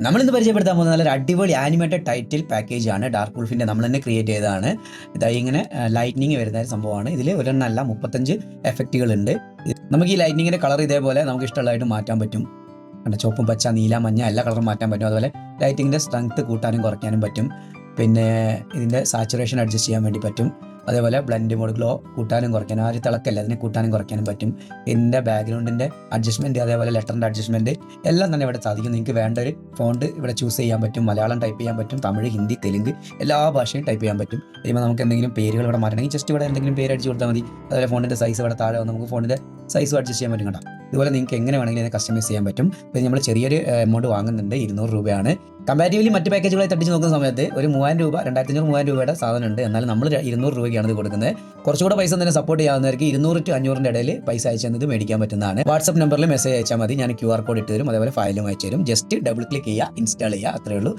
നമ്മളിന്ന് പരിചയപ്പെടുത്താൻ പോകുന്ന നല്ലൊരു അടിപൊളി ആനിമേറ്റഡ് ടൈറ്റിൽ പാക്കേജ് ആണ്. ഡാർക്ക് വുൾഫിൻ്റെ നമ്മൾ തന്നെ ക്രിയേറ്റ് ചെയ്തതാണ്. ഇതായി ഇങ്ങനെ ലൈറ്റ്നിങ് വരുന്ന ഒരു സംഭവമാണ്. ഇതിൽ ഒരെണ്ണമല്ല 35 എഫക്റ്റുകളുണ്ട്. നമുക്ക് ഈ ലൈറ്റ്നിങ്ങിൻ്റെ കളർ ഇതേപോലെ നമുക്ക് ഇഷ്ടമുള്ളതായിട്ട് മാറ്റാൻ പറ്റും. ചുവപ്പും പച്ച നീല മഞ്ഞ എല്ലാ കളറും മാറ്റാൻ പറ്റും. അതുപോലെ ലൈറ്റിങ്ങിൻ്റെ സ്ട്രെങ്ത് കൂട്ടാനും കുറയ്ക്കാനും പറ്റും. പിന്നെ ഇതിൻ്റെ സാച്ചുറേഷൻ അഡ്ജസ്റ്റ് ചെയ്യാൻ വേണ്ടി പറ്റും. അതേപോലെ ബ്ലെൻഡ് മോഡ് ഗ്ലോ കൂട്ടാനും കുറയ്ക്കാനും ആ ഒരു തിളക്കല്ല അതിനെ കൂട്ടാനും കുറയ്ക്കാനും പറ്റും. ഇതിൻ്റെ ബാക്ക്ഗ്രൗണ്ടിൻ്റെ അഡ്ജസ്റ്റ്മെൻറ്റ് അതേപോലെ ലെറ്ററിൻ്റെ അഡ്ജസ്റ്റ്മെൻറ്റ് എല്ലാം തന്നെ ഇവിടെ സാധിക്കും. നിങ്ങൾക്ക് വേണ്ട ഒരു ഫോണ്ട് ഇവിടെ ചൂസ് ചെയ്യാൻ പറ്റും. മലയാളം ടൈപ്പ് ചെയ്യാൻ പറ്റും, തമിഴ്, ഹിന്ദി, തെലുങ്ക് എല്ലാ ഭാഷയും ടൈപ്പ് ചെയ്യാൻ പറ്റും. കഴിയുമ്പോൾ നമുക്ക് എന്തെങ്കിലും പേരുകൾ ഇവിടെ മാറ്റണമെങ്കിൽ ജസ്റ്റ് ഇവിടെ എന്തെങ്കിലും പേര് അടിച്ച് കൊടുത്താൽ മതി. അതുപോലെ ഫോണിൻ്റെ സൈസ് ഇവിടെ താഴെ വന്ന് നമുക്ക് ഫോണിൻ്റെ സൈസും അഡ്ജസ്റ്റ് ചെയ്യാൻ പറ്റും. കേട്ടോ, ഇതുപോലെ നിങ്ങൾക്ക് എങ്ങനെ വേണമെങ്കിലും ഇതിനെ കസ്റ്റമൈസ് ചെയ്യാൻ പറ്റും. പിന്നെ നമ്മൾ ചെറിയൊരു എമൗണ്ട് വാങ്ങുന്നുണ്ട്, 200 രൂപയാണ്. കമ്പാരിറ്റീവ്ലി മറ്റ് പാക്കേജുകളായി തട്ടിച്ച് നോക്കുന്ന സമയത്ത് ഒരു 3000 രൂപ 2500 രൂപയുടെ സാധനം ഉണ്ട്. എന്നാൽ നമ്മൾ 200 രൂപയ്ക്കാണ് ഇത് കൊടുക്കുന്നത്. കുറച്ചുകൂടെ പൈസ തന്നെ സപ്പോർട്ട് ചെയ്യാവുന്നവർക്ക് 200 to 500 ഇടയിൽ പൈസ അയച്ചത് മേടിക്കാൻ പറ്റുന്നതാണ്. വാട്സ്ആപ്പ് നമ്പറിൽ മെസ്സേജ് അയച്ചാൽ മതി. ഞാൻ QR കോഡ് ഇട്ട് തരും, അതേപോലെ ഫയലും അയച്ചു തരും. ജസ്റ്റ് ഡബിൾ ക്ലിക്ക് ചെയ്യുക, ഇൻസ്റ്റാൾ ചെയ്യുക, അത്രയേ ഉള്ളൂ.